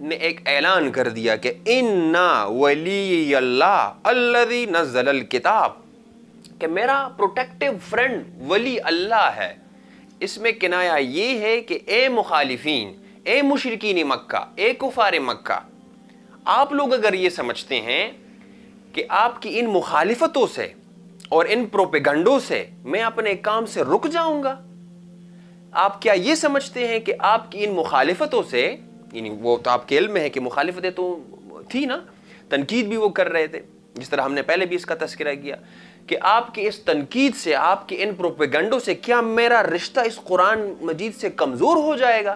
نے ایک اعلان کر دیا کہ اِنَّا وَلِيَّ اللَّهُ الَّذِي نَزَّلَ الْكِتَابَ، کہ میرا پروٹیکٹیو فرینڈ ولی اللہ ہے۔ اس میں کنایہ یہ ہے کہ اے مخالفین، اے مشرکین مکہ، اے کفار مکہ، آپ لوگ اگر یہ سمجھتے ہیں کہ آپ کی ان مخالفتوں سے اور ان پروپیگنڈوں سے میں اپنے کام سے رک جاؤں گا، آپ کیا یہ سمجھتے ہیں کہ آپ کی ان مخالفتوں سے، یعنی وہ تو آپ کے علم میں ہے کہ مخالفتیں تو تھی نا، تنقید بھی وہ کر رہے تھے، جس طرح ہم نے پہلے بھی اس کا تذکرہ کیا کہ آپ کی اس تنقید سے، آپ کے ان پروپیگنڈوں سے کیا میرا رشتہ اس قرآن مجید سے کمزور ہو جائے گا؟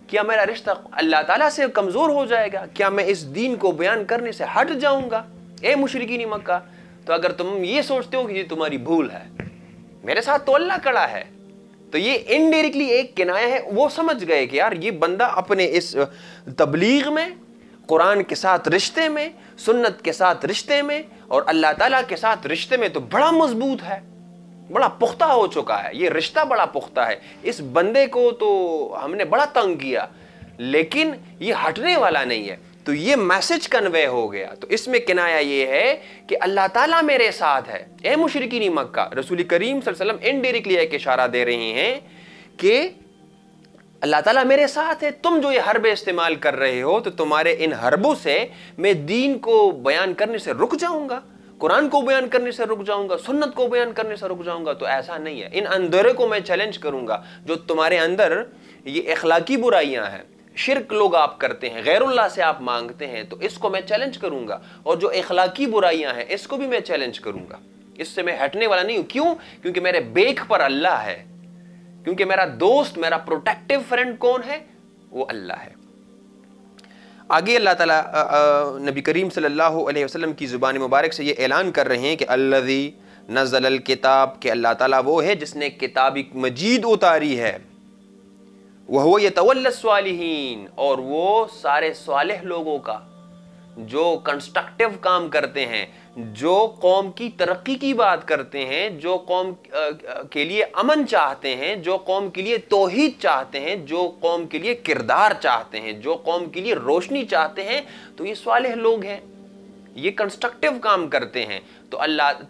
کیا میرا رشتہ اللہ تعالیٰ سے کمزور ہو جائے گا؟ کیا میں اس دین کو بیان کرنے سے ہٹ جاؤں گا؟ اے مشرکین مکہ، تو اگر تم یہ سوچتے ہو کہ یہ تمہاری بھول ہے، میرے ساتھ تو اللہ کڑا ہے، تو یہ انڈائریکٹلی ایک کنایہ ہے۔ وہ سمجھ گئے کہ یار یہ بندہ اپنے اس تبلیغ میں، قرآن کے ساتھ رشتے میں، سنت کے ساتھ رشتے میں اور اللہ تعالیٰ کے ساتھ رشتے میں تو بڑا مضبوط ہے، بڑا پختہ ہو چکا ہے، یہ رشتہ بڑا پختہ ہے، اس بندے کو تو ہم نے بڑا تنگ کیا لیکن یہ ہٹنے والا نہیں ہے۔ تو یہ میسج کنوے ہو گیا۔ تو اس میں کنایہ یہ ہے کہ اللہ تعالیٰ میرے ساتھ ہے۔ اے مشرکین مکہ، رسول کریم صلی اللہ علیہ وسلم انڈائریکٹلی ایک اشارہ دے رہے ہیں کہ اللہ تعالیٰ میرے ساتھ ہے، تم جو یہ حربے استعمال کر رہے ہو تو تمہارے ان حربوں سے میں دین کو بیان کرنے سے رک جاؤں گا، قرآن کو بیان کرنے سے رک جاؤں گا، سنت کو بیان کرنے سے رک جاؤں گا، تو ایسا نہیں ہے۔ ان اندھیرے کو میں چیلنج کروں گا جو تمہارے اندر یہ اخلاقی برائیاں ہیں، شرک لوگ آپ کرتے ہیں، غیر اللہ سے آپ مانگتے ہیں، تو اس کو میں چیلنج کروں گا، اور جو اخلاقی برائیاں ہیں اس کو بھی میں چیلنج کروں گا، اس سے میں ہٹنے والا نہیں ہوں۔ کیوں؟ کیونکہ میرے بیک پر اللہ ہے، کیونکہ میرا دوست، میرا پروٹیکٹیو فرینڈ کون ہے؟ وہ اللہ ہے۔ آگے اللہ تعالیٰ نبی کریم صلی اللہ علیہ وسلم کی زبان مبارک سے یہ اعلان کر رہے ہیں کہ الذی نزل الکتاب، کہ اللہ تعالیٰ وہ ہے جس نے کتاب مجید اتاری ہے، وَهُوَ يَتَوَلَّى الصَّالِحِينَ، اور وہ سارے صالح لوگوں کا، جو کنسٹرکٹیو کام کرتے ہیں، جو قوم کی ترقی کی بات کرتے ہیں، جو قوم کے لیے امن چاہتے ہیں، جو قوم کے لیے توحید چاہتے ہیں، جو قوم کے لیے کردار چاہتے ہیں، جو قوم کے لیے روشنی چاہتے ہیں، تو یہ صالح لوگ ہیں، یہ کنسٹرکٹیو کام کرتے ہیں۔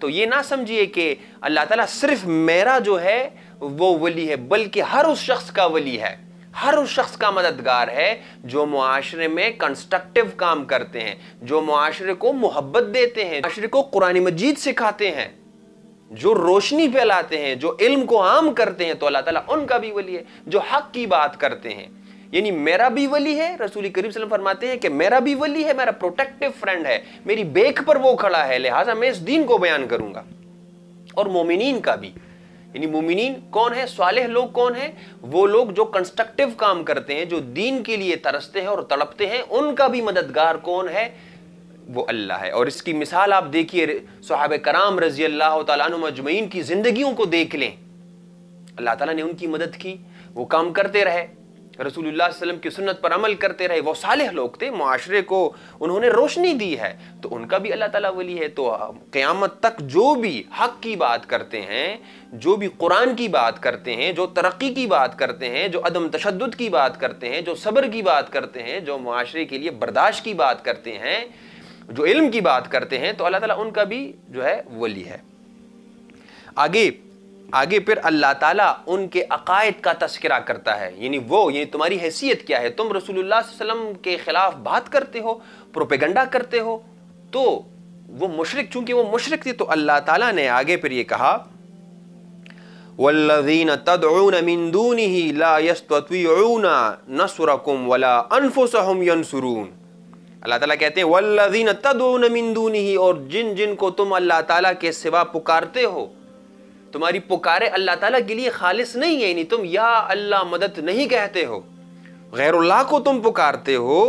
تو یہ نہ سمجھیے کہ اللہ تعالیٰ صرف میرا جو ہے وہ ولی ہے، بلکہ ہر اس شخص کا ولی ہے، ہر اس شخص کا مددگار ہے جو معاشرے میں کنسٹرکٹیو کام کرتے ہیں، جو معاشرے کو محبت دیتے ہیں، معاشرے کو قرآن مجید سکھاتے ہیں، جو روشنی پھیلاتے ہیں، جو علم کو عام کرتے ہیں، تو اللہ تعالیٰ ان کا بھی ولی ہے۔ جو حق کی بات کرتے ہیں، یعنی میرا بھی ولی ہے، رسول کریم صلی اللہ علیہ وسلم فرماتے ہیں کہ میرا بھی ولی ہے، میرا پروٹیکٹیو فرینڈ ہے، میری بیک پر وہ کھڑا ہے، لہٰذا میں اس دین کو بیان کروں گا۔ اور مومنین کا بھی، یعنی مومنین کون ہے؟ صالح لوگ کون ہیں؟ وہ لوگ جو کنسٹرکٹیو کام کرتے ہیں، جو دین کے لیے ترستے ہیں اور تڑپتے ہیں، ان کا بھی مددگار کون ہے؟ وہ اللہ ہے۔ اور اس کی مثال آپ دیکھیے، صحابہ کرام رضی اللہ تعالیٰ عنہم اجمعین کی زندگیوں کو دیکھ لیں، اللہ تعالیٰ نے ان کی مدد کی، وہ کام کرتے رہے، رسول اللہ صلی اللہ علیہ وسلم کی سنت پر عمل کرتے رہے، وہ صالح لوگ تھے، معاشرے کو انہوں نے روشنی دی ہے، تو ان کا بھی اللہ تعالیٰ ولی ہے۔ تو قیامت تک جو بھی حق کی بات کرتے ہیں، جو بھی قرآن کی بات کرتے ہیں، جو ترقی کی بات کرتے ہیں، جو عدم تشدد کی بات کرتے ہیں، جو صبر کی بات کرتے ہیں، جو معاشرے کے لیے برداشت کی بات کرتے ہیں، جو علم کی بات کرتے ہیں، تو اللہ تعالیٰ ان کا بھی جو ہے ولی ہے۔ آگے پھر اللہ تعالیٰ ان کے عقائد کا تذکرہ کرتا ہے، یعنی تمہاری حیثیت کیا ہے، تم رسول اللہ صلی اللہ علیہ وسلم کے خلاف بات کرتے ہو، پروپیگنڈا کرتے ہو، تو وہ مشرک، چونکہ وہ مشرک تھے، تو اللہ تعالیٰ نے آگے پھر یہ کہا وَالَّذِينَ تَدْعُونَ مِن دُونِهِ لَا يَسْتَطِيعُونَ نَصْرَكُمْ وَلَا أَنفُسَهُمْ يَنْصُرُونَ۔ اللہ تعالیٰ کہتے ہیں وَالَّذِينَ تَدْعُونَ مِن دُونِهِ، اور جن کو تم اللہ تعالیٰ کے سوا پکارتے ہو، تمہاری پکارے اللہ تعالیٰ کے لیے خالص نہیں ہے، یعنی تم یا اللہ مدد نہیں کہتے ہو، غیر اللہ کو تم پکارتے ہو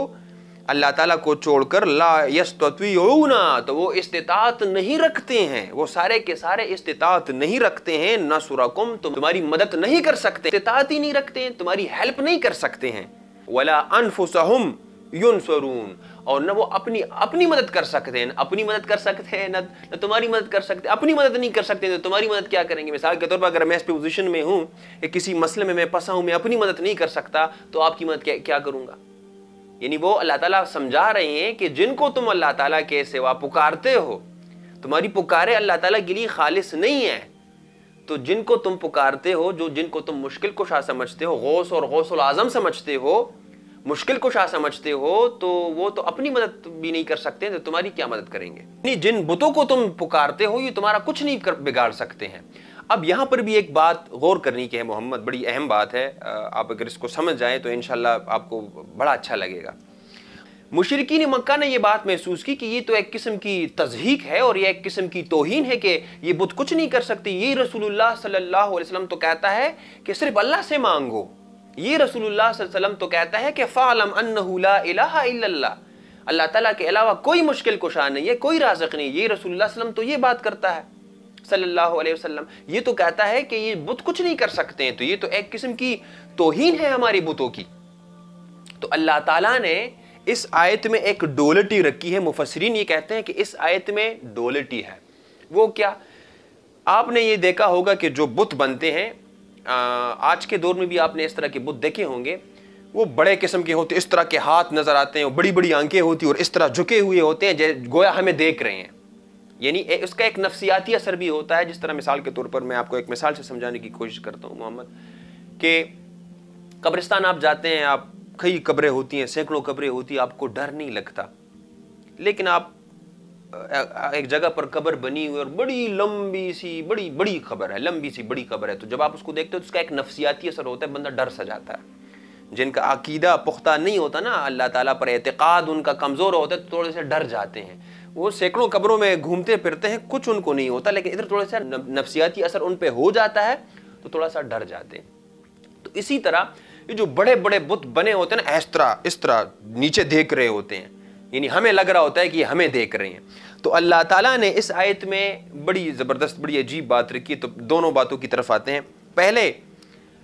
اللہ تعالیٰ کو چھوڑ کر، لا یستطیعون، تو وہ استطاعت نہیں رکھتے ہیں، وہ سارے کے سارے استطاعت نہیں رکھتے ہیں، نصرکم، تمہاری مدد نہیں کر سکتے، استطاعت ہی نہیں رکھتے ہیں، تمہاری ہیلپ نہیں کر سکتے ہیں، ولا انفسہم ینصرون، اور نہ وہ اپنی مدد کر سکتے ہیں، اپنی مدد کر سکتے ہیں، نہ تمہاری مدد کر سکتے، اپنی مدد نہیں کر سکتے تو تمہاری مدد کیا کریں گے؟ مثال کے طور پر اگر میں اس پوزیشن میں ہوں کہ کسی مسئلے میں میں پھنسا ہوں، میں اپنی مدد نہیں کر سکتا، تو آپ کی مدد کیا کروں گا؟ یعنی وہ اللہ تعالیٰ سمجھا رہے ہیں کہ جن کو تم اللہ تعالیٰ کے سوا پکارتے ہو، تمہاری پکارے اللہ تعالیٰ کے لیے خالص نہیں ہے، تو جن کو تم پکارتے ہو، جن کو تم مشکل کشا سمجھتے ہو، غوث اور غوث العظم سمجھتے ہو، مشکل کشا سمجھتے ہو، تو وہ تو اپنی مدد بھی نہیں کر سکتے، تو تمہاری کیا مدد کریں گے؟ یعنی جن بتوں کو تم پکارتے ہو یہ تمہارا کچھ نہیں بگاڑ سکتے ہیں۔ اب یہاں پر بھی ایک بات غور کرنی کی ہے محمد، بڑی اہم بات ہے، آپ اگر اس کو سمجھ جائیں تو انشاءاللہ آپ کو بڑا اچھا لگے گا۔ مشرکین مکہ نے یہ بات محسوس کی کہ یہ تو ایک قسم کی تضحیک ہے اور یہ ایک قسم کی توہین ہے کہ یہ بت کچھ نہیں کر سکتی، یہ رسول اللہ صلی اللہ علیہ وسلم تو کہتا ہے کہ صرف اللہ سے مانگو، یہ رسول اللہ صلی اللہ علیہ وسلم تو کہتا ہے کہ فَعْلَمْ أَنَّهُ لَا إِلَهَ إِلَّا اللَّهُ، اللہ تعالیٰ کے علاوہ کوئی مشکل کشا نہیں ہے، کوئی رازق نہیں، یہ رسول اللہ صلی اللہ علیہ وسلم تو یہ بات کرتا ہے صلی اللہ علیہ وسلم، یہ تو کہتا ہے کہ یہ بت کچھ نہیں کر سکتے ہیں، تو یہ تو ایک قسم کی توہین ہے ہماری بتوں کی۔ تو اللہ تعالیٰ نے اس آیت میں ایک ڈولٹی رکھی ہے، مفسرین یہ کہتے ہیں کہ اس آیت میں ڈولٹی ہے۔ وہ کیا؟ آپ نے یہ دیکھا ہوگا کہ جو بت بنتے ہیں، آج کے دور میں بھی آپ نے اس طرح کے بت دیکھے ہوں گے، وہ بڑے قسم کے ہوتے ہیں، اس طرح کے ہاتھ نظر آتے ہیں، بڑی بڑی آنکھیں ہوتی ہیں اور اس طرح جھکے ہوئے ہوتے ہیں گویا ہمیں دیکھ رہے ہیں۔ یعنی اس کا ایک نفسیاتی اثر بھی ہوتا ہے، جس طرح مثال کے طور پر میں آپ کو ایک مثال سے سمجھانے کی کوشش کرتا ہوں محمد، کہ قبرستان آپ جاتے ہیں، آپ کئی قبریں ہوتی ہیں، سینکڑوں قبریں ہوتی ہیں، آپ کو ڈر نہیں لگتا، لیکن آپ ایک جگہ پر قبر بنی ہوئی اور بڑی لمبی سی بڑی قبر ہے، لمبی سی بڑی قبر ہے، تو جب آپ اس کو دیکھتے ہو تو اس کا ایک نفسیاتی اثر ہوتا ہے، بندہ ڈر سا جاتا ہے۔ جن کا عقیدہ پختہ نہیں ہوتا نا، اللہ تعالیٰ پر اعتقاد ان کا کمزور ہوتا ہے، تو تھوڑے سے ڈر جاتے ہیں، وہ سینکڑوں قبروں میں گھومتے پھرتے ہیں، کچھ ان کو نہیں ہوتا، لیکن ادھر تھوڑا سا نفسیاتی اثر ان پہ ہو جاتا ہے تو تھوڑا سا ڈر جاتے ہیں۔ تو اسی طرح یہ جو بڑے بڑے بت بنے ہوتے ہیں نا، اس طرح نیچے دیکھ رہے ہوتے ہیں، یعنی ہمیں لگ رہا ہوتا ہے کہ یہ ہمیں دیکھ رہے ہیں۔ تو اللہ تعالیٰ نے اس آیت میں بڑی زبردست بڑی عجیب بات رکھی، تو دونوں باتوں کی طرف آتے ہیں۔ پہلے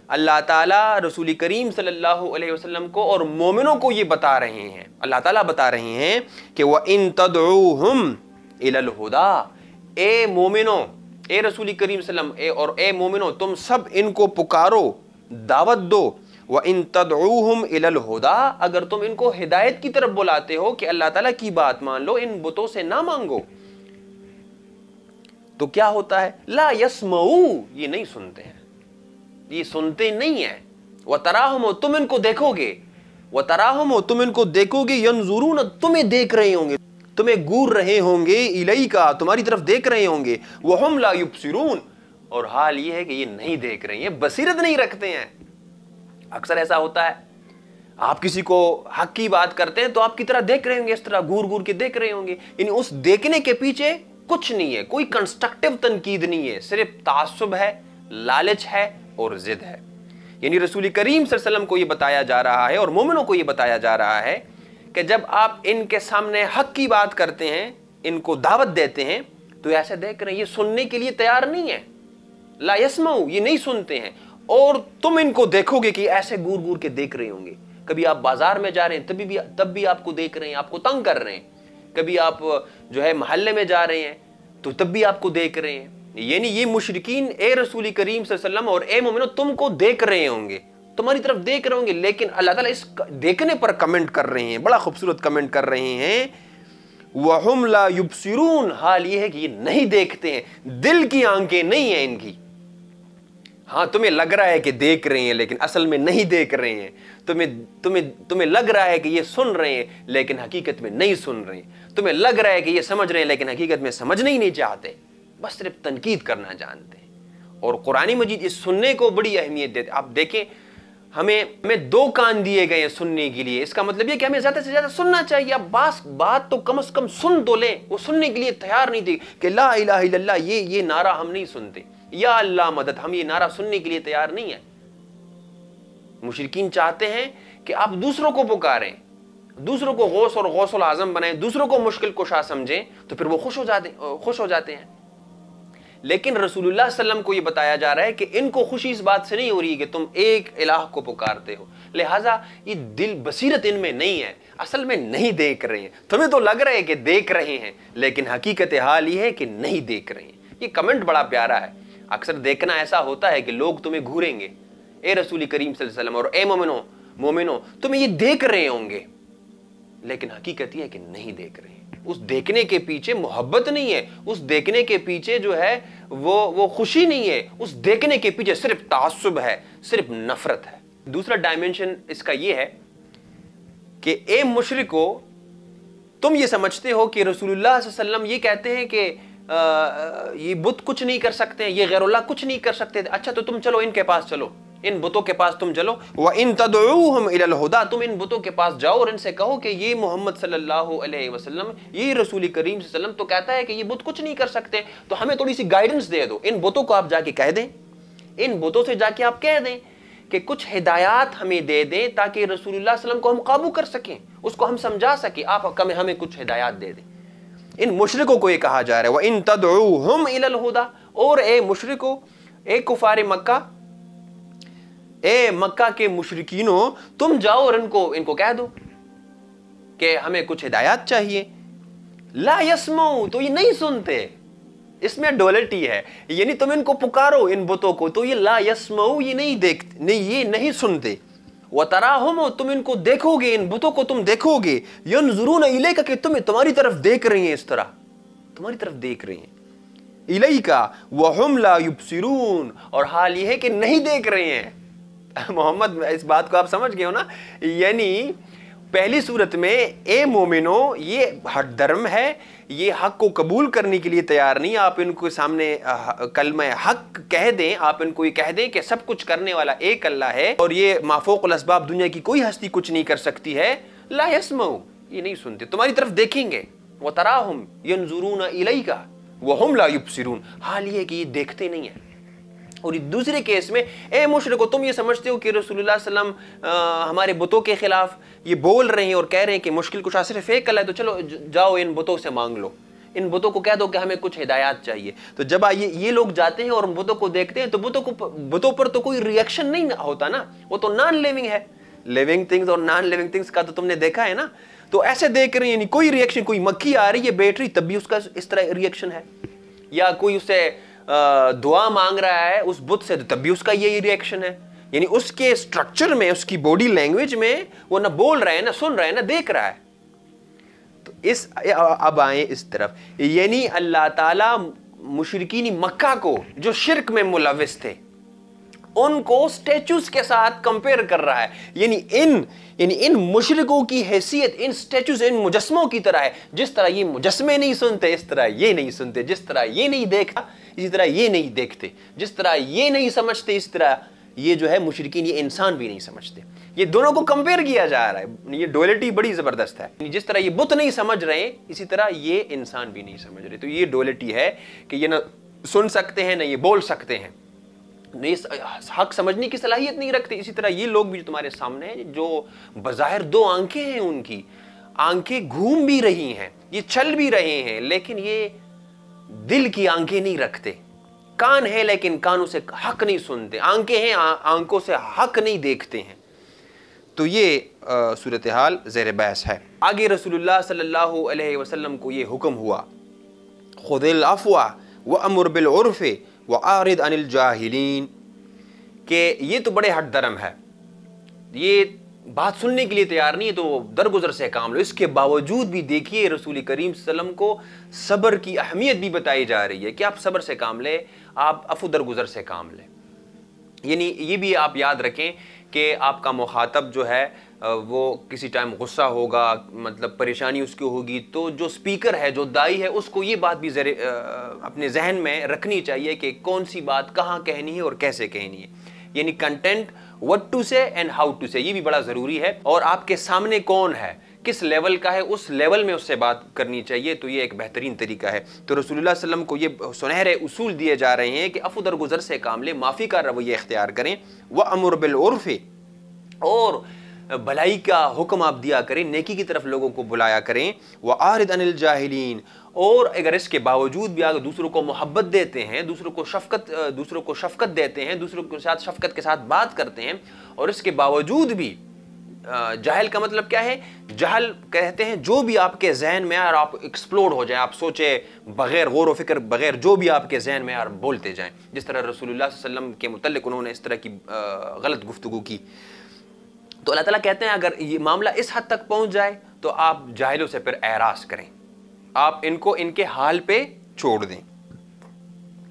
اللہ تعالیٰ رسول کریم صلی اللہ علیہ وسلم کو اور مومنوں کو یہ بتا رہے ہیں، اللہ تعالیٰ بتا رہے ہیں کہ وَإِن تَدْعُوهُمْ إِلَى الْهُدَىٰ، اے مومنوں، اے رسول کریم صلی اللہ علیہ وسلم اور اے مومنوں، تم سب ان کو پکارو، دعوت دو، وَإِن تَدْعُوهُمْ إِلَى الْهُدَىٰ، اگر تم ان کو ہدایت کی طرف بلاتے ہو کہ اللہ تعالیٰ کی بات مان لو، ان بتوں سے نہ مانگو، تو کیا ہوتا ہے؟ لا يسمعوا، یہ نہیں سنتے ہیں، یہ سنتے نہیں ہیں۔ وَتَرَاهُمْ، تم ان کو دیکھو گے، وَتَرَاهُمْ، تم ان کو دیکھو گے، ينظرون، تمہیں دیکھ رہے ہوں گے، تمہیں گور رہے ہوں گے، الیکا، تمہاری طرف دیکھ رہے ہوں گے، وَهُمْ لَا يُبْصِرُونَ، اور حال یہ ہے کہ یہ نہیں دیکھ رہے ہیں، بصیرت نہیں رکھتے ہیں۔ اکثر ایسا ہوتا ہے، آپ کسی کو حق کی بات کرتے ہیں تو آپ کی طرح دیکھ رہے ہوں گے، اس طرح گور گور کے دیکھ رہے ہوں گے، یعنی اس دیکھنے کے پیچھے کچھ نہیں ہے، کوئی کنسٹرکٹیو تنقید نہیں ہے، صرف تعصب ہے، لالچ ہے اور ضد ہے۔ یعنی رسول کریم صلی اللہ علیہ وسلم کو یہ بتایا جا رہا ہے اور مومنوں کو یہ بتایا جا رہا ہے کہ جب آپ ان کے سامنے حق کی بات کرتے ہیں، ان کو دعوت دیتے ہیں، تو ایسے دیکھ رہے ہیں، یہ سننے کے لیے تیار نہیں ہے، لا یسمعوا، یہ نہیں سنتے ہیں، اور تم ان کو دیکھو گے کہ ایسے گور گور کے دیکھ رہے ہوں گے۔ کبھی آپ بازار میں جا رہے ہیں تب بھی آپ کو دیکھ رہے ہیں، آپ کو تنگ کر رہے ہیں، کبھی آپ جو ہے محلے میں جا رہے ہیں تو تب بھی آپ کو دیکھ رہے ہیں۔ یعنی یہ مشرکین اے رسول کریم صلی اللہ علیہ وسلم اور اے مومنو تم کو دیکھ رہے ہوں گے، تمہاری طرف دیکھ رہے ہوں گے، لیکن اللہ تعالیٰ اس دیکھنے پر کمنٹ کر رہے ہیں، بڑا خوبصورت کمنٹ کر رہے ہیں، وَهُمْ لَا يُبْصِرُونَ، حال یہ ہے کہ یہ نہیں دیکھتے ہیں، دل کی آنکھیں نہیں ہیں ان کی۔ ہاں تمہیں لگ رہا ہے کہ دیکھ رہے ہیں لیکن اصل میں نہیں دیکھ رہے ہیں، تمہیں لگ رہا ہے کہ یہ سن رہے ہیں لیکن حقیقت میں نہیں سن رہے ہیں، تمہیں لگ رہا ہے کہ یہ سمجھ رہے ہیں لیکن حقیقت میں سمجھنا ہی نہیں چاہتے، بس صرف تنقید کرنا جانتے ہیں۔ اور قرآن مجید اس سننے کو بڑی اہمیت دیتے۔ آپ دیکھیں ہمیں دو کان دیے گئے ہیں سننے کے لیے، اس کا مطلب یہ کہ ہمیں زیادہ سے زیادہ سننا چاہیے۔ اب بات تو کم از کم سن تو لیں، وہ سننے کے لیے تیار نہیں تھی کہ لا الہ الا اللہ یہ نعرہ ہم نہیں سنتے، یا اللہ مدد، ہم یہ نعرہ سننے کے لیے تیار نہیں ہیں۔ مشرکین چاہتے ہیں کہ آپ دوسروں کو پکاریں، دوسروں کو غوث اور غوث العظم بنائیں، دوسروں کو مشکل کشا سمجھیں، تو پھر وہ خوش ہو جاتے ہیں۔ لیکن رسول اللہ صلی اللہ علیہ وسلم کو یہ بتایا جا رہا ہے کہ ان کو خوشی اس بات سے نہیں ہو رہی کہ تم ایک الہ کو پکارتے ہو، لہٰذا یہ دل بصیرت ان میں نہیں ہے، اصل میں نہیں دیکھ رہے ہیں۔ تمہیں تو لگ رہا ہے کہ دیکھ رہے ہیں لیکن حقیقت حال یہ ہے کہ نہیں دیکھ رہے ہیں۔ یہ کمنٹ بڑا پیارا ہے۔ اکثر دیکھنا ایسا ہوتا ہے کہ لوگ تمہیں گھوریں گے، اے رسول کریم صلی اللہ علیہ وسلم اور اے مومنو تمہیں یہ دیکھ رہے ہوں گے، لیکن حقیقت یہ ہے کہ نہیں دیکھ رہے ہیں. اس دیکھنے کے پیچھے محبت نہیں ہے, اس دیکھنے کے پیچھے جو ہے وہ خوشی نہیں ہے, اس دیکھنے کے پیچھے صرف تعصب ہے, صرف نفرت ہے. دوسرا ڈائمنشن اس کا یہ ہے کہ اے مشرکو, تم یہ سمجھتے ہو کہ رسول اللہ صلی اللہ علیہ وسلم یہ کہتے ہیں کہ یہ بت کچھ نہیں کر سکتے, یہ غیر اللہ کچھ نہیں کر سکتے. اچھا تو تم چلو ان کے پاس چلو, ان بتوں کے پاس تم چلو. وَإِن تَدْعُوهُمْ إِلَى الْهُدَىٰ, تم ان بتوں کے پاس جاؤ اور ان سے کہو کہ یہ محمد صلی اللہ علیہ وسلم, یہ رسول کریم صلی اللہ علیہ وسلم تو کہتا ہے کہ یہ بت کچھ نہیں کر سکتے, تو ہمیں تھوڑی سی گائیڈنس دے دو. ان بتوں کو آپ جا کے کہہ دیں, ان بتوں سے جا کے آپ کہہ دیں کہ کچھ ہدایات ہمیں دے دیں تاکہ رسول اللہ صلی اللہ علیہ وسلم کو ہم قابو کر سکیں, اس کو ہم سمجھا سکیں, آپ ہمیں کچھ ہدایات دے دیں. ان مشرکوں کو یہ کہا جا رہا ہے وَإِن تَدْعُوهُمْ إِلَى الْهُدَىٰ, اور اے مشرکو, اے کفار مکہ, اے مکہ کے مشرکینوں, تم جاؤ اور ان کو کہہ دو کہ ہمیں کچھ ہدایات چاہیے. لا يسمعوا, تو یہ نہیں سنتے. اس میں ڈولیٹی ہے, یعنی تم ان کو پکارو ان بتوں کو تو یہ لا يسمعوا, یہ نہیں دیکھتے, نہیں یہ نہیں سنتے. وَتَرَاهُمْ, تم ان کو دیکھو گے, ان بتوں کو تم دیکھو گے. يَنْظُرُونَ إِلَيْكَ, کہ تمہاری طرف دیکھ رہی ہیں, اس طرح تمہاری طرف دیکھ رہی ہیں. إِلَيْكَ وَهُمْ لَا يُبْصِرُونَ, اور حال یہ ہے کہ نہیں دیکھ رہے ہیں. محمد اس بات کو آپ سمجھ گئے ہو نا, یعنی پہلی صورت میں اے مومنو, یہ ہٹ درم ہے, یہ حق کو قبول کرنے کے لیے تیار نہیں. آپ ان کو سامنے کلمہ حق کہہ دیں, آپ ان کو یہ کہہ دیں کہ سب کچھ کرنے والا ایک اللہ ہے اور یہ مافوق الاسباب دنیا کی کوئی ہستی کچھ نہیں کر سکتی ہے. لا يسمعوا, یہ نہیں سنتے, تمہاری طرف دیکھیں گے. وَتَرَاهُمْ يَنْظُرُونَ إِلَيْكَ وَهُمْ لَا يُبْصِرُونَ, حال یہ ہے کہ یہ دیکھتے نہیں ہیں. اور دوسرے کیس میں اے مشرکو, تم یہ سمجھتے ہو کہ رسول اللہ صلی اللہ علیہ وسلم ہمارے بتوں کے خلاف یہ بول رہے ہیں اور کہہ رہے ہیں کہ مشکل کشا صرف ایک اللہ ہے, تو چلو جاؤ ان بتوں سے مانگ لو, ان بتوں کو کہہ دو کہ ہمیں کچھ ہدایات چاہیے. تو جب یہ لوگ جاتے ہیں اور بتوں کو دیکھتے ہیں تو بتوں پر تو کوئی ری ایکشن نہیں ہوتا نا, وہ تو نان لیونگ ہے. لیونگ تھنگز اور نان لیونگ تھنگز کا تو تم نے دیکھا ہے نا, تو ایسے دیکھ رہے ہیں, یعنی کوئی ری ایکشن. کوئی مکھی آ رہی ہے بیٹھ رہی, تب بھی اس کا اس طرح ری ایکشن ہے. یا کوئی اسے دعا مانگ رہا ہے اس بت سے, تب بھی اس کا یہی ری ایکشن ہے. یعنی اس کے سٹرکچر میں, اس کی باڈی لینگویج میں وہ نہ بول رہا ہے, نہ سن رہا ہے, نہ دیکھ رہا ہے. تو اب آئیں اس طرف, یعنی اللہ تعالیٰ مشرکین مکہ کو جو شرک میں ملوث تھے ان کو سٹیچوز کے ساتھ کمپیئر کر رہا ہے. یعنی ان مشرکوں کی حیثیت ان سٹیچوز, ان مجسموں کی طرح ہے. جس طرح یہ مجسمے نہیں سنتے اس طرح یہ نہیں سنتے, جس طرح یہ نہیں دیکھتا اسی طرح یہ نہیں دیکھتے, جس طرح یہ نہیں سمجھتے اس طرح یہ جو ہے مشرکین یہ انسان بھی نہیں سمجھتے. یہ دونوں کو کمپیئر کیا جا رہا ہے. یہ ڈولیٹی بڑی زبردست ہے. جس طرح یہ بت نہیں سمجھ رہے اسی طرح یہ انسان بھی نہیں سمجھ رہے. تو یہ ڈولیٹی ہے کہ یہ نہ سن سکتے ہیں نہ یہ بول سکتے ہیں, حق سمجھنے کی صلاحیت نہیں رکھتے. اسی طرح یہ لوگ بھی جو تمہارے سامنے ہیں, جو بظاہر دو آنکھیں ہیں, ان کی آنکھیں گھوم بھی رہی ہیں, یہ چل بھی رہے ہیں, لیکن یہ دل کی آنکھیں نہیں رکھتے. کان ہے لیکن کانوں سے حق نہیں سنتے, آنکھیں ہیں آنکھوں سے حق نہیں دیکھتے ہیں. تو یہ صورتحال زیر بحث ہے. آگے رسول اللہ صلی اللہ علیہ وسلم کو یہ حکم ہوا, خذ العفو وامر بالعرف وَأَعْرِضْ عَنِ الْجَاهِلِينَ, کہ یہ تو بڑے ہٹ درم ہے, یہ بات سننے کے لیے تیار نہیں ہے, تو درگزر سے کام لو. اس کے باوجود بھی دیکھیے رسول کریم صلی اللہ علیہ وسلم کو صبر کی اہمیت بھی بتائی جا رہی ہے کہ آپ صبر سے کام لیں, آپ عفو درگزر سے کام لیں. یعنی یہ بھی آپ یاد رکھیں کہ آپ کا مخاطب جو ہے وہ کسی ٹائم غصہ ہوگا, مطلب پریشانی اس کی ہوگی, تو جو سپیکر ہے, جو دائی ہے, اس کو یہ بات بھی اپنے ذہن میں رکھنی چاہیے کہ کون سی بات کہاں کہنی ہے اور کیسے کہنی ہے. یعنی content, what to say and how to say, یہ بھی بڑا ضروری ہے. اور آپ کے سامنے کون ہے, کس لیول کا ہے, اس لیول میں اس سے بات کرنی چاہیے. تو یہ ایک بہترین طریقہ ہے. تو رسول اللہ صلی اللہ علیہ وسلم کو یہ سنہرے اصول دیے جا رہے ہیں کہ عفو درگزر سے کام لیں, معافی کا رویہ اختیار کریں. وَأَمُرْ بِالْعُرْفِ, اور بھلائی کا حکم آپ دیا کریں, نیکی کی طرف لوگوں کو بلایا کریں. وَأَعْرِضْ عَنِ الْجَاهِلِينَ, اور اگر اس کے باوجود بھی اگر دوسروں کو محبت دیتے ہیں, دوسروں کو شفقت دیتے ہیں, دوسروں کے ساتھ شفقت کے ساتھ بات کرتے ہیں, اور اس کے باوجود بھی جاہل کا مطلب کیا ہے, جہل کہتے ہیں جو بھی آپ کے ذہن میں آئے اور آپ ایکسپلوڈ ہو جائیں, آپ سوچے بغیر غور و فکر, بغیر جو بھی آپ کے ذہن میں آئے بولتے جائیں. جس طرح رسول اللہ صلی اللہ علیہ وسلم کے متعلق انہوں نے اس طرح کی غلط گفتگو کی. تو اللہ تعالیٰ کہتے ہیں اگر یہ معاملہ اس حد تک پہنچ جائے تو آپ جاہلوں سے پھر اعراض کریں، آپ ان کو ان کے حال پہ چھوڑ دیں۔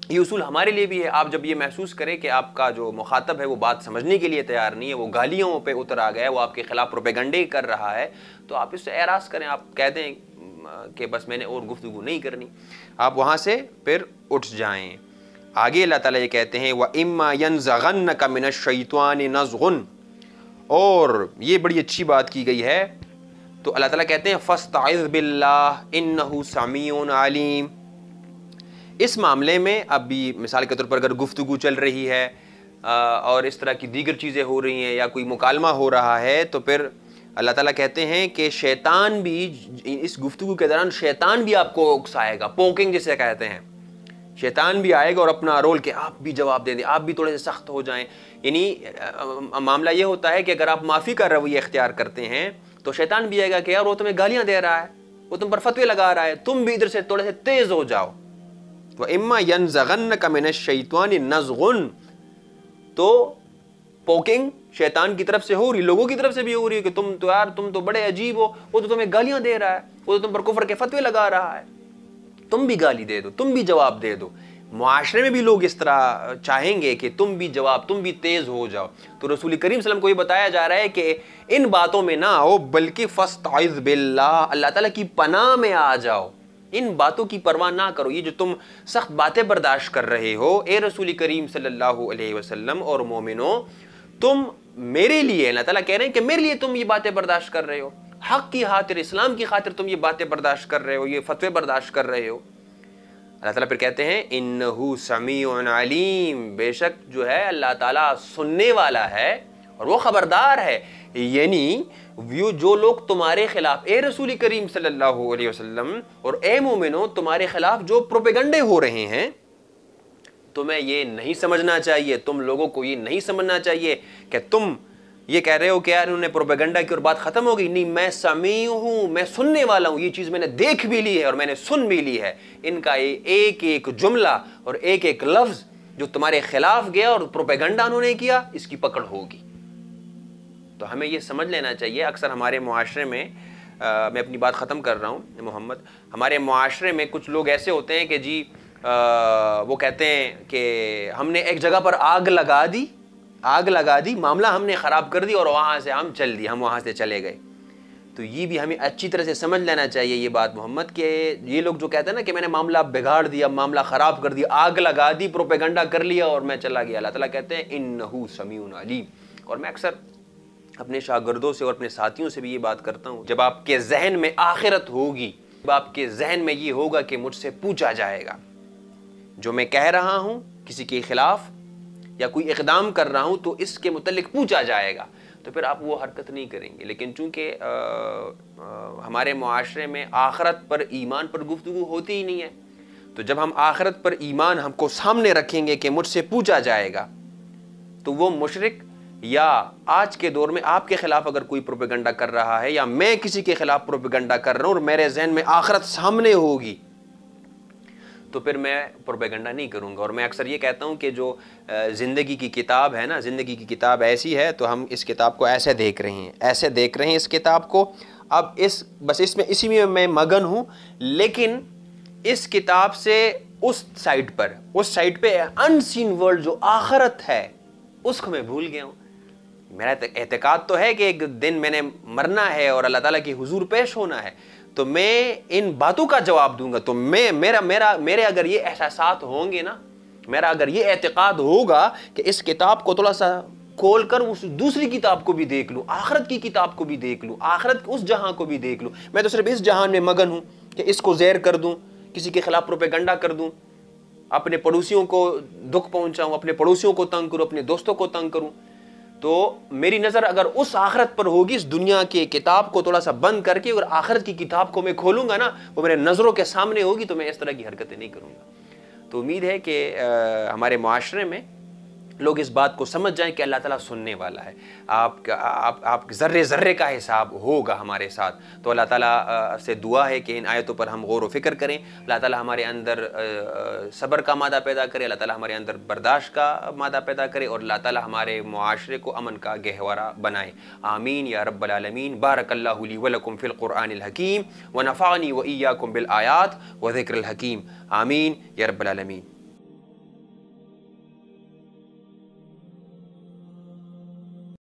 یہ اصول ہمارے لیے بھی ہے۔ آپ جب یہ محسوس کریں کہ آپ کا جو مخاطب ہے وہ بات سمجھنے کے لیے تیار نہیں ہے، وہ گالیوں پہ اتر آ گیا ہے، وہ آپ کے خلاف پروپیگنڈے کر رہا ہے، تو آپ اس سے اعراض کریں، آپ کہہ دیں کہ بس میں نے اور گفتگو نہیں کرنی، آپ وہاں سے پھر اٹھ جائیں۔ آگے اللہ تعالیٰ یہ کہتے ہیں وَإِمَّا يَنزَغَنَّكَ مِنَ الشَّيْطَانِ نَزْغٌ، اور یہ بڑی اچھی بات کی گئی ہے، تو اللہ تعالیٰ کہتے ہیں فَاسْتَعِذْ بِاللَّهِ إِنَّهُ سَمِيعٌ عَلِيمٌ۔ اس معاملے میں اب بھی مثال کے طور پر اگر گفتگو چل رہی ہے اور اس طرح کی دیگر چیزیں ہو رہی ہیں یا کوئی مکالمہ ہو رہا ہے، تو پھر اللہ تعالیٰ کہتے ہیں کہ شیطان بھی اس گفتگو کے دوران شیطان بھی آپ کو اکسائے گا، پوکنگ جسے کہتے ہیں، شیطان بھی آئے گا اور اپنا رول کہ آپ بھی جواب دیں دیں، آپ بھی تھوڑے سے سخت ہو جائیں۔ یعنی معاملہ یہ ہوتا ہے کہ اگر آپ معافی کا رویہ اختیار کرتے ہیں تو شیطان بھی آئے گا کہ یار وہ تمہیں گالیاں دے رہا ہے، وہ تم پر فتوے لگا رہا ہے، تم بھی ادھر سے تھوڑے سے تیز ہو جاؤ۔ وَإِمَّا يَنزَغَنَّكَ مِنَ الشَّيْطَانِ نَزْغٌ، تو پوکنگ شیطان کی طرف سے ہو رہی، لوگوں کی طرف سے بھی ہو رہی ہے کہ تم تو بڑے عجیب ہو، وہ تو تمہیں گالیاں دے رہا ہے، وہ تو تم پر کفر کے فتوے لگا رہا ہے، تم بھی گالی دے دو، تم بھی جواب دے دو۔ معاشرے میں بھی لوگ اس طرح چاہیں گے کہ تم بھی تیز ہو جاؤ، تو رسول کریم صلی اللہ علیہ وسلم کو یہ بتایا جا رہا ہے کہ ان باتوں میں نہ آؤ، بلکہ فاستعذ باللہ، اللہ تعالیٰ کی پناہ میں آ جاؤ، ان باتوں کی پرواہ نہ کرو۔ یہ جو تم سخت باتیں برداشت کر رہے ہو اے رسول کریم صلی اللہ علیہ وسلم اور مومنوں، تم میرے لیے، اللہ تعالیٰ کہہ رہے ہیں کہ میرے لیے تم یہ باتیں برداشت کر رہے ہو، حق کی خاطر، اسلام کی خاطر تم یہ باتیں برداشت کر رہے ہو، یہ فتوے برداشت کر رہے ہو۔ اللہ تعالیٰ پھر کہتے ہیں انہو سمیع علیم، بے شک جو ہے اللہ تعالیٰ سننے والا ہے اور وہ خبردار ہے۔ یعنی جو لوگ تمہارے خلاف اے رسول کریم صلی اللہ علیہ وسلم اور اے مومنوں تمہارے خلاف جو پروپیگنڈے ہو رہے ہیں، تمہیں یہ نہیں سمجھنا چاہیے، تم لوگوں کو یہ نہیں سمجھنا چاہیے کہ تم یہ کہہ رہے ہو کہ یار انہوں نے پروپیگنڈا کی اور بات ختم ہو گئی۔ نہیں، میں سمیع ہوں، میں سننے والا ہوں، یہ چیز میں نے دیکھ بھی لی ہے اور میں نے سن بھی لی ہے۔ ان کا ایک ایک جملہ اور ایک ایک لفظ جو تمہارے خلاف گیا اور پروپیگنڈا انہوں نے کیا، اس کی پکڑ ہوگی۔ تو ہمیں یہ سمجھ لینا چاہیے، اکثر ہمارے معاشرے میں میں اپنی بات ختم کر رہا ہوں محمد، ہمارے معاشرے میں کچھ لوگ ایسے ہوتے ہیں کہ جی وہ کہتے ہیں کہ ہم نے ایک جگہ پر آگ لگا دی، معاملہ ہم نے خراب کر دی اور وہاں سے ہم وہاں سے چلے گئے۔ تو یہ بھی ہمیں اچھی طرح سے سمجھ لینا چاہیے یہ بات محمد، کہ یہ لوگ جو کہتے ہیں نا کہ میں نے معاملہ بگاڑ دیا، معاملہ خراب کر دیا، آگ لگا دی، پروپیگنڈا کر لیا اور میں چلا گیا، اللہ تعالیٰ کہتے ہیں انہو سمیع علیم۔ اور میں اکثر اپنے شاگردوں سے اور اپنے ساتھیوں سے بھی یہ بات کرتا ہوں، جب آپ کے ذہن میں آخرت ہوگی، جب آپ کے ذہن میں یہ ہوگا کہ مجھ سے پوچھا جائے گا، جو میں کہہ رہا ہوں کسی کے خلاف یا کوئی اقدام کر رہا ہوں تو اس کے متعلق پوچھا جائے گا، تو پھر آپ وہ حرکت نہیں کریں گے۔ لیکن چونکہ ہمارے معاشرے میں آخرت پر، ایمان پر گفتگو ہوتی ہی نہیں ہے، تو جب ہم آخرت پر ایمان ہم کو سامنے رکھیں گے کہ مجھ سے پوچھا جائے گا، تو وہ مشرک یا آج کے دور میں آپ کے خلاف اگر کوئی پروپیگنڈا کر رہا ہے یا میں کسی کے خلاف پروپیگنڈا کر رہا ہوں اور میرے ذہن میں آخرت سامنے ہوگی، تو پھر میں پروپیگنڈا نہیں کروں گا۔ اور میں اکثر یہ کہتا ہوں کہ جو زندگی کی کتاب ہے نا، زندگی کی کتاب ایسی ہے، تو ہم اس کتاب کو ایسے دیکھ رہے ہیں اس کتاب کو، اب اسی میں مگن ہوں، لیکن اس کتاب سے اس سائٹ پہ ان سین ورلڈ جو آخرت ہے اس کو میں بھول گیا ہوں۔ میرا اعتقاد تو ہے کہ ایک دن میں نے مرنا ہے اور اللہ تعالیٰ کی حضور پیش ہونا ہے، تو میں ان باتوں کا جواب دوں گا۔ تو میرے اگر یہ احساسات ہوں گے نا، میرا اگر یہ اعتقاد ہوگا کہ اس کتاب کو تھوڑا سا کھول کر اس دوسری کتاب کو بھی دیکھ لوں، آخرت کی کتاب کو بھی دیکھ لوں، آخرت اس جہاں کو بھی دیکھ لوں، میں تو صرف اس جہان میں مگن ہوں کہ اس کو زہر کر دوں، کسی کے خلاف پروپیگنڈا کر دوں، اپنے پڑوسیوں کو دکھ پہنچاؤں، اپنے پڑوسیوں کو تنگ کروں، اپنے دوستوں کو تنگ کروں۔ تو میری نظر اگر اس آخرت پر ہوگی، اس دنیا کی کتاب کو تھوڑا سا بند کر کے اور آخرت کی کتاب کو میں کھولوں گا نا، وہ میرے نظروں کے سامنے ہوگی، تو میں اس طرح کی حرکتیں نہیں کروں گا۔ تو امید ہے کہ ہمارے معاشرے میں لوگ اس بات کو سمجھ جائیں کہ اللہ تعالیٰ سننے والا ہے، آپ ذرے ذرے کا حساب ہوگا ہمارے ساتھ۔ تو اللہ تعالیٰ سے دعا ہے کہ ان آیتوں پر ہم غور و فکر کریں، اللہ تعالیٰ ہمارے اندر صبر کا مادہ پیدا کرے، اللہ تعالیٰ ہمارے اندر برداشت کا مادہ پیدا کرے، اور اللہ تعالیٰ ہمارے معاشرے کو امن کا گہوارہ بنائے۔ آمین یا رب العالمین۔ بارک اللہ لی ولکم فی القرآن الحکیم ونفعنی وإیاکم بالآیات وذکر الحکیم۔ آمین یا رب العالمین۔